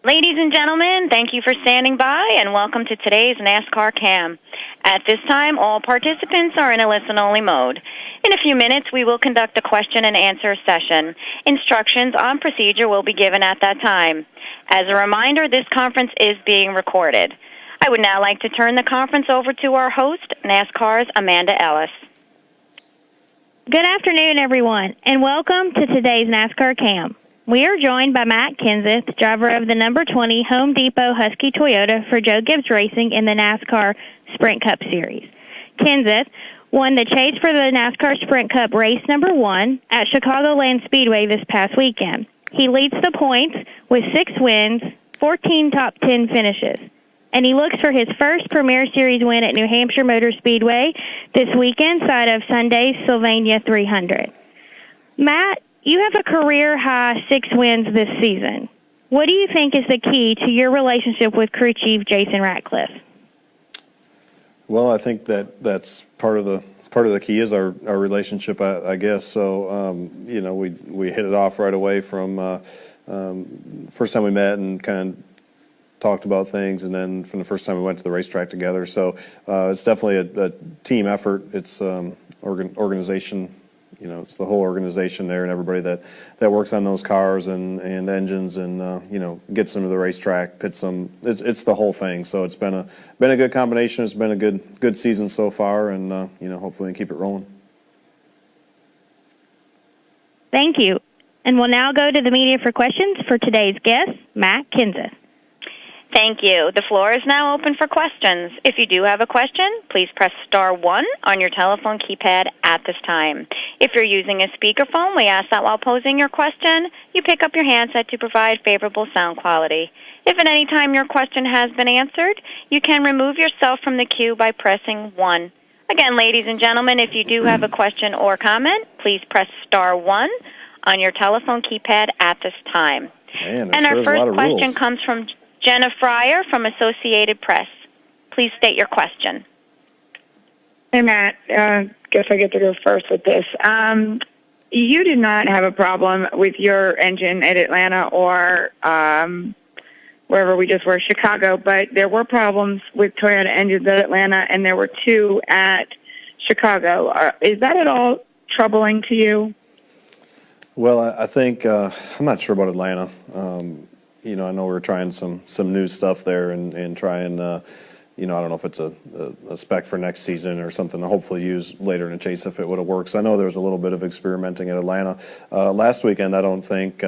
Ladies and gentlemen, thank you for standing by and welcome to today's NASCAR Cam. At this time, all participants are in a listen-only mode. In a few minutes, we will conduct a question-and-answer session. Instructions on procedure will be given at that time. As a reminder, this conference is being recorded. I would now like to turn the conference over to our host, NASCAR's Amanda Ellis. Good afternoon, everyone, and welcome to today's NASCAR Cam. We are joined by Matt Kenseth, driver of the number 20 Home Depot Husky Toyota for Joe Gibbs Racing in the NASCAR Sprint Cup Series. Kenseth won the chase for the NASCAR Sprint Cup race number 1 at Chicagoland Speedway this past weekend. He leads the points with 6 wins, 14 top 10 finishes, and he looks for his first Premier Series win at New Hampshire Motor Speedway this weekend, side of Sunday's Sylvania 300. Matt, you have a career-high 6 wins this season. What do you think is the key to your relationship with crew chief Jason Ratcliffe? Well, I think that's part of the key is our relationship, I guess. So, we hit it off right away from first time we met and kind of talked about things, and then from the first time we went to the racetrack together. So it's definitely a team effort. It's organization. It's the whole organization there and everybody that works on those cars and engines and, gets them to the racetrack, pits them. It's the whole thing. So it's been a good combination. It's been a good season so far, and, hopefully we can keep it rolling. Thank you. And we'll now go to the media for questions for today's guest, Matt Kenseth. Thank you. The floor is now open for questions. If you do have a question, please press star 1 on your telephone keypad at this time. If you're using a speakerphone, we ask that while posing your question, you pick up your handset to provide favorable sound quality. If at any time your question has been answered, you can remove yourself from the queue by pressing 1. Again, ladies and gentlemen, if you do have a question or comment, please press star 1 on your telephone keypad at this time. Man, and our first question rules. comes from Jenna Fryer from Associated Press. Please state your question. Hey, Matt. Guess I get to go first with this. You did not have a problem with your engine at Atlanta or wherever we just were, Chicago, but there were problems with Toyota engines at Atlanta, and there were 2 at Chicago. Is that at all troubling to you? Well, I think I'm not sure about Atlanta. I know we're trying some new stuff there and trying, I don't know if it's a spec for next season or something to hopefully use later in the chase if it would have worked. So I know there was a little bit of experimenting at Atlanta. Last weekend, I don't think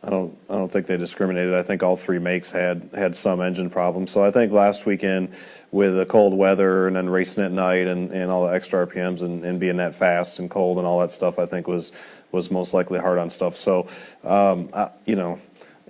they discriminated. I think all 3 makes had some engine problems. So I think last weekend with the cold weather and then racing at night and all the extra RPMs and being that fast and cold and all that stuff, I think was most likely hard on stuff. So,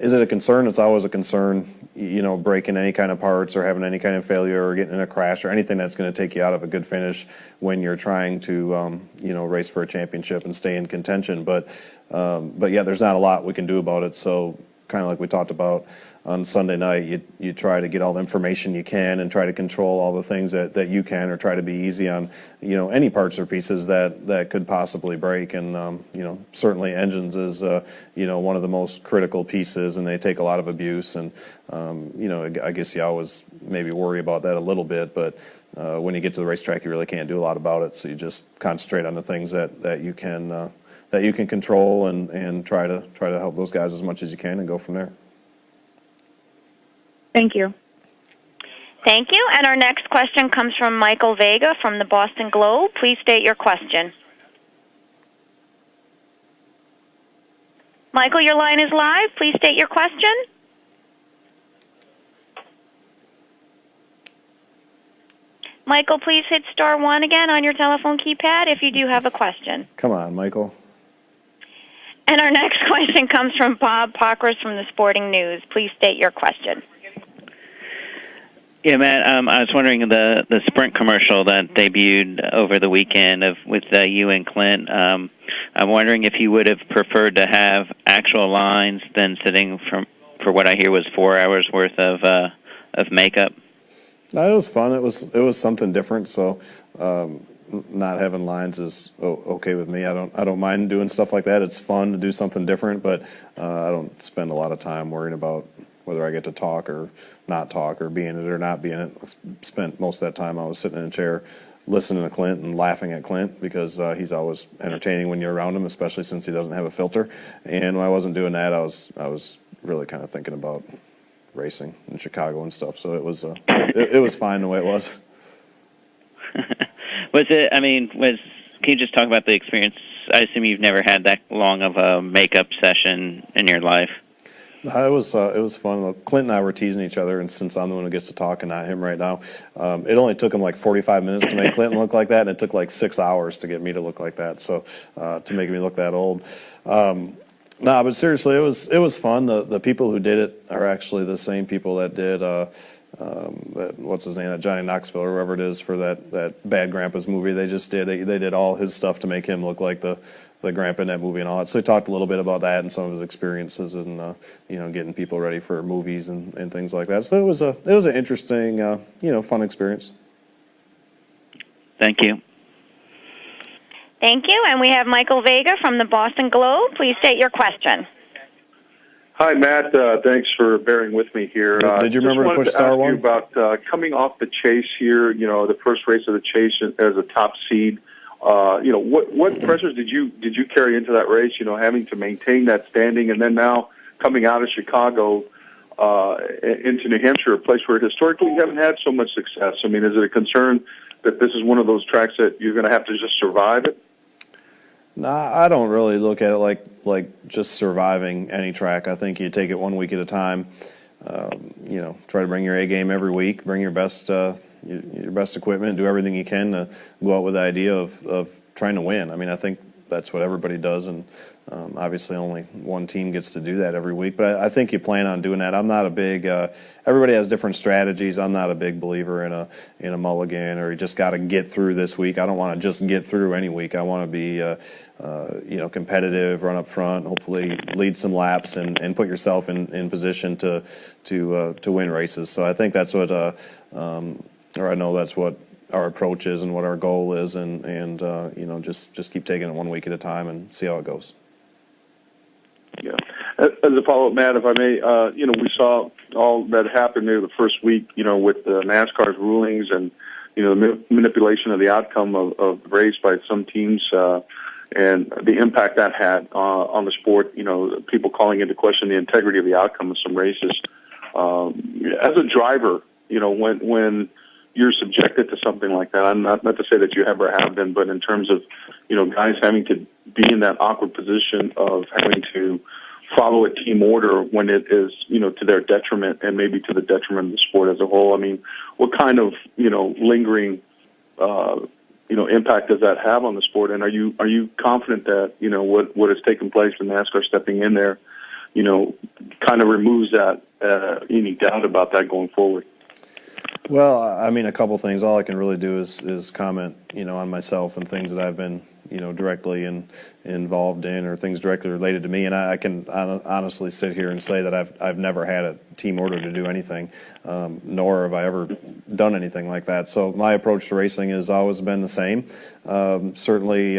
is it a concern? It's always a concern, breaking any kind of parts or having any kind of failure or getting in a crash or anything that's going to take you out of a good finish when you're trying to, race for a championship and stay in contention. But yeah, there's not a lot we can do about it. So kind of like we talked about on Sunday night, you try to get all the information you can and try to control all the things that you can, or try to be easy on, any parts or pieces that could possibly break. And, certainly engines is, one of the most critical pieces, and they take a lot of abuse. And, I guess you always maybe worry about that a little bit, but when you get to the racetrack, you really can't do a lot about it. So you just concentrate on the things that you can control and try to help those guys as much as you can and go from there. Thank you. Thank you. And our next question comes from Michael Vega from the Boston Globe. Please state your question. Michael, your line is live. Please state your question. Michael, please hit star 1 again on your telephone keypad if you do have a question. Come on, Michael. And our next question comes from Bob Pockris from the Sporting News. Please state your question. Yeah, Matt, I was wondering the Sprint commercial that debuted over the weekend with you and Clint. I'm wondering if you would have preferred to have actual lines than sitting for what I hear was 4 hours worth of makeup. No, it was fun. It was something different. So, not having lines is okay with me. I don't mind doing stuff like that. It's fun to do something different, but I don't spend a lot of time worrying about whether I get to talk or not talk or be in it or not be in it. I spent most of that time I was sitting in a chair listening to Clint and laughing at Clint because he's always entertaining when you're around him, especially since he doesn't have a filter. And when I wasn't doing that, I was really kind of thinking about racing in Chicago and stuff. So it was it was fine the way it was. Can you just talk about the experience? I assume you've never had that long of a makeup session in your life. It was fun. Clint and I were teasing each other, and since I'm the one who gets to talk and not him right now, it only took him like 45 minutes to make Clinton look like that, and it took like 6 hours to get me to look like that. So to make me look that old. But seriously, it was fun. The people who did it are actually the same people that did what's his name, that Johnny Knoxville or whoever it is for that Bad Grandpa's movie. They did all his stuff to make him look like the grandpa in that movie and all that. So he talked a little bit about that and some of his experiences and getting people ready for movies and things like that. So it was an interesting fun experience. Thank you. Thank you. And we have Michael Vega from the Boston Globe. Please state your question. Hi, Matt. Thanks for bearing with me here. Did you remember to push star one? About coming off the chase here, the first race of the chase as a top seed. What pressures did you carry into that race? Having to maintain that standing, and then now coming out of Chicago into New Hampshire, a place where historically you haven't had so much success. I mean, is it a concern that this is one of those tracks that you're going to have to just survive it? Nah, I don't really look at it like just surviving any track. I think you take it 1 week at a time. Try to bring your A game every week. Bring your best equipment. Do everything you can to go out with the idea of trying to win. I mean, I think that's what everybody does, and obviously only one team gets to do that every week. But I think you plan on doing that. I'm not a big. Everybody has different strategies. I'm not a big believer in a mulligan or you just got to get through this week. I don't want to just get through any week. I want to be competitive, run up front, hopefully lead some laps and put yourself in position to win races. So I think that's what I know that's what our approach is and what our goal is, and just keep taking it 1 week at a time and see how it goes. Yeah. As a follow-up, Matt, if I may, we saw all that happened there the first week, with the NASCAR's rulings and, the manipulation of the outcome of the race by some teams and the impact that had on the sport, people calling into question the integrity of the outcome of some races. As a driver, when you're subjected to something like that, I'm not to say that you ever have been, but in terms of, guys having to be in that awkward position of having to follow a team order when it is, to their detriment and maybe to the detriment of the sport as a whole. I mean, what kind of, lingering, impact does that have on the sport? And are you confident that, what has taken place in NASCAR stepping in there, kind of removes that, any doubt about that going forward? Well, I mean, a couple things. All I can really do is comment, on myself and things that I've been, directly involved in or things directly related to me. And I can honestly sit here and say that I've never had a team order to do anything, nor have I ever done anything like that. So my approach to racing has always been the same. Certainly,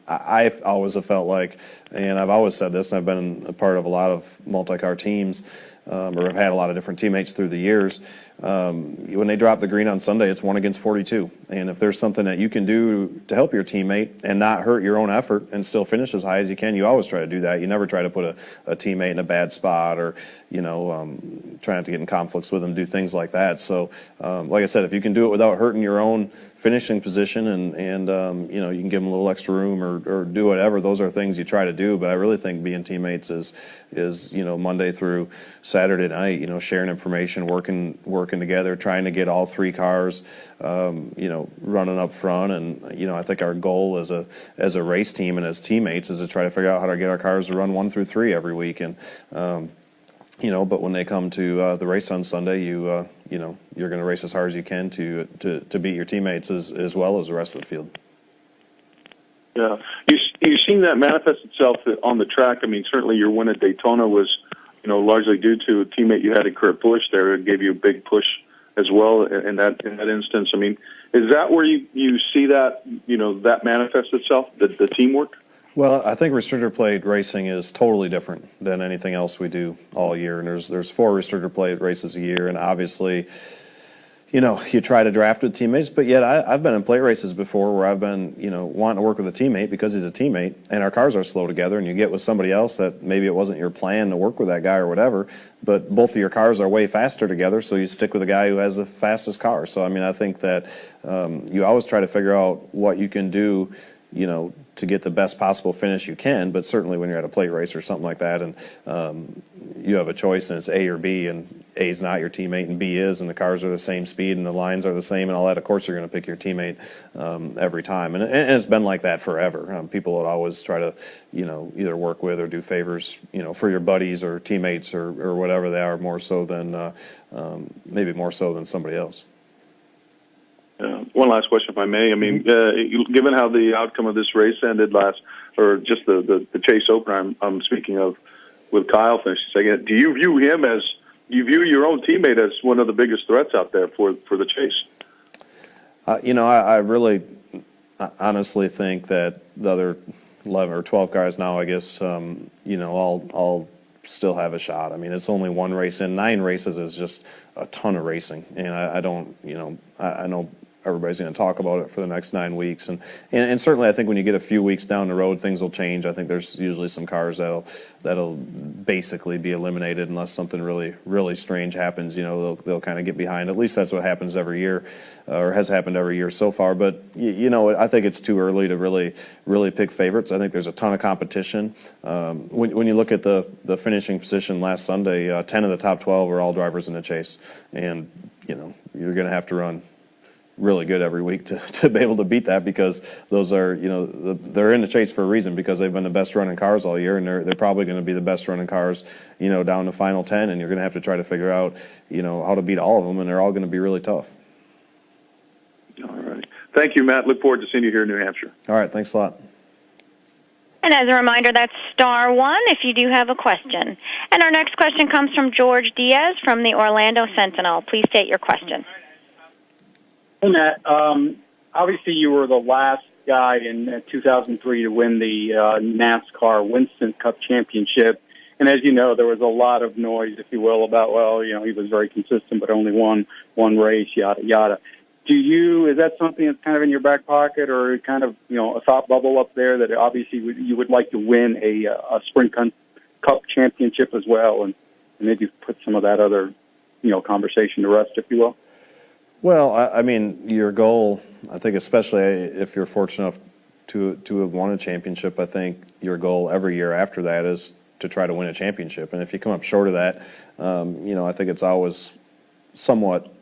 I've always have felt like, and I've always said this, and I've been a part of a lot of multi-car teams, or have had a lot of different teammates through the years. When they drop the green on Sunday, it's 1 against 42. And if there's something that you can do to help your teammate and not hurt your own effort and still finish as high as you can, you always try to do that. You never try to put a teammate in a bad spot or, try not to get in conflicts with them, do things like that. So, like I said, if you can do it without hurting your own finishing position and you can give them a little extra room or do whatever, those are things you try to do. But I really think being teammates is Monday through Saturday night, sharing information, working together, trying to get all three cars, running up front. And, I think our goal as a race team and as teammates is to try to figure out how to get our cars to run 1 through 3 every week. And, but when they come to the race on Sunday, you're going to race as hard as you can to beat your teammates as well as the rest of the field. Yeah. You've seen that manifest itself on the track. I mean, certainly your win at Daytona was, largely due to a teammate you had in Kurt Busch there. It gave you a big push as well in that instance. I mean, is that where you see that, that manifests itself, the teamwork? Well, I think restrictor plate racing is totally different than anything else we do all year. And there's 4 restrictor plate races a year, and obviously, you try to draft with teammates, but yet I've been in plate races before where I've been, wanting to work with a teammate because he's a teammate, and our cars are slow together, and you get with somebody else that maybe it wasn't your plan to work with that guy or whatever, but both of your cars are way faster together, so you stick with the guy who has the fastest car. So, I mean, I think that you always try to figure out what you can do, to get the best possible finish you can, but certainly when you're at a plate race or something like that, and you have a choice and it's A or B, and A is not your teammate and B is, and the cars are the same speed and the lines are the same and all that, of course you're going to pick your teammate every time. And it's been like that forever. People would always try to, either work with or do favors, for your buddies or teammates or whatever they are, more so than, maybe more so than somebody else. One last question, if I may. I mean, given how the outcome of this race ended or just the Chase Open I'm speaking of, with Kyle finishing second, do you view your own teammate as one of the biggest threats out there for the Chase? I really honestly think that the other 11 or 12 guys now, I guess, all still have a shot. I mean, it's only one race in. 9 races is just a ton of racing, and I don't, I know everybody's going to talk about it for the next 9 weeks, and certainly I think when you get a few weeks down the road, things will change. I think there's usually some cars that'll basically be eliminated unless something really, really strange happens. They'll kind of get behind. At least that's what happens every year, or has happened every year so far. But I think it's too early to really pick favorites. I think there's a ton of competition. When you look at the finishing position last Sunday, 10 of the top 12 were all drivers in the Chase, and you're going to have to run really good every week to be able to beat that, because those are, they're in the Chase for a reason, because they've been the best running cars all year, and they're probably going to be the best running cars, down the final 10, and you're going to have to try to figure out, how to beat all of them, and they're all going to be really tough. All right. Thank you, Matt. Look forward to seeing you here in New Hampshire. All right. Thanks a lot. And as a reminder, that's *1 if you do have a question. And our next question comes from George Diaz from the Orlando Sentinel. Please state your question. Hey, Matt. Obviously, you were the last guy in 2003 to win the NASCAR Winston Cup Championship. And as you know, there was a lot of noise, if you will, about, he was very consistent, but only won one race, yada, yada. Is that something that's kind of in your back pocket, or kind of, a thought bubble up there that obviously you would like to win a Sprint Cup Championship as well, and maybe put some of that other, conversation to rest, if you will? Well, I mean, your goal, I think, especially if you're fortunate enough to have won a championship, I think your goal every year after that is to try to win a championship. And if you come up short of that, I think it's always somewhat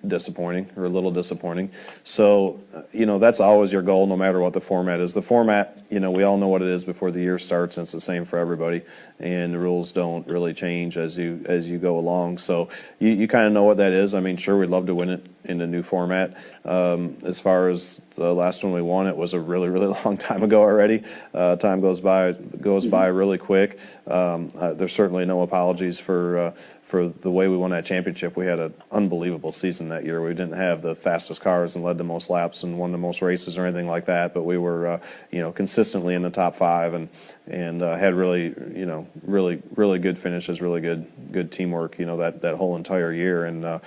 disappointing, or a little disappointing. So, that's always your goal, no matter what the format is. The format, we all know what it is before the year starts, and it's the same for everybody, and the rules don't really change as you go along. So you kind of know what that is. I mean, sure, we'd love to win it in the new format. As far as the last one we won, it was a really, really long time ago already. Time goes by really quick. There's certainly no apologies for the way we won that championship. We had an unbelievable season that year. We didn't have the fastest cars and led the most laps and won the most races or anything like that, but we were, consistently in the top 5 and had really, really good finishes, really good teamwork, that whole entire year. And the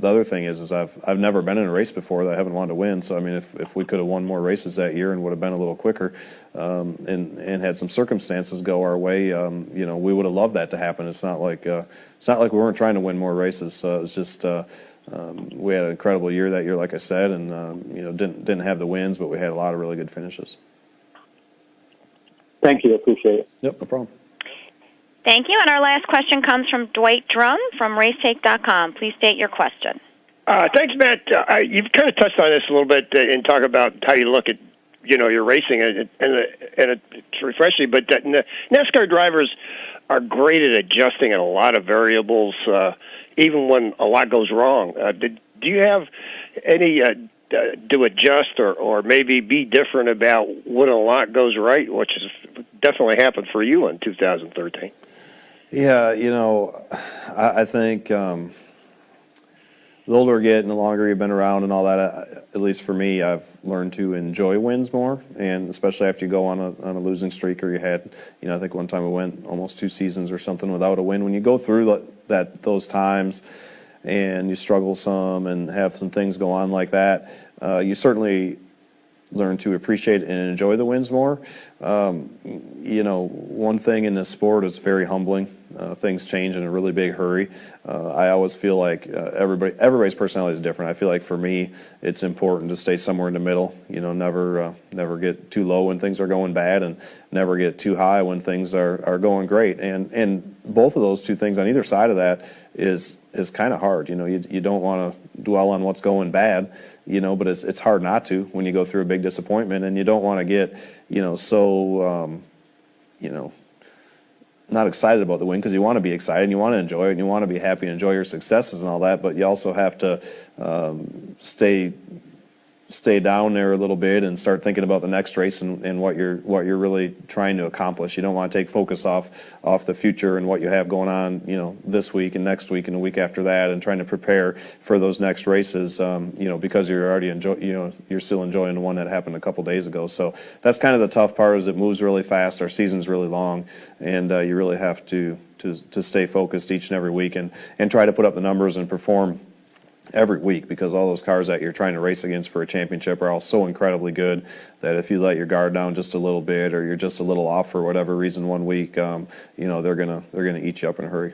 other thing is I've never been in a race before that I haven't wanted to win. So I mean, if we could have won more races that year and would have been a little quicker, and had some circumstances go our way, we would have loved that to happen. It's not like we weren't trying to win more races. So it was just we had an incredible year that year, like I said, and didn't have the wins, but we had a lot of really good finishes. Thank you. Appreciate it. Yep, no problem. Thank you. And our last question comes from Dwight Drum from Racetake.com. Please state your question. Thanks, Matt. You've kind of touched on this a little bit and talk about how you look at, your racing, and it's refreshing. But NASCAR drivers are great at adjusting in a lot of variables, even when a lot goes wrong. Do you have any to adjust or maybe be different about when a lot goes right, which has definitely happened for you in 2013? Yeah, I think the older you get and the longer you've been around and all that, at least for me, I've learned to enjoy wins more, and especially after you go on a losing streak, or you had, I think one time we went almost 2 seasons or something without a win. When you go through those times and you struggle some and have some things go on like that, you certainly learn to appreciate and enjoy the wins more. One thing in this sport is very humbling. Things change in a really big hurry. I always feel like everybody's personality is different. I feel like for me, it's important to stay somewhere in the middle. Never get too low when things are going bad, and never get too high when things are going great. And both of those two things on either side of that is kind of hard. You don't want to dwell on what's going bad, but it's hard not to when you go through a big disappointment, and you don't want to get, so, not excited about the win, because you want to be excited and you want to enjoy it and you want to be happy and enjoy your successes and all that, but you also have to stay down there a little bit and start thinking about the next race and what you're really trying to accomplish. You don't want to take focus off the future and what you have going on, this week and next week and the week after that, and trying to prepare for those next races, because you're already you're still enjoying the one that happened a couple days ago. So that's kind of the tough part, is it moves really fast. Our season's really long, and you really have to stay focused each and every week and try to put up the numbers and perform every week, because all those cars that you're trying to race against for a championship are all so incredibly good that if you let your guard down just a little bit, or you're just a little off for whatever reason one week, they're gonna eat you up in a hurry.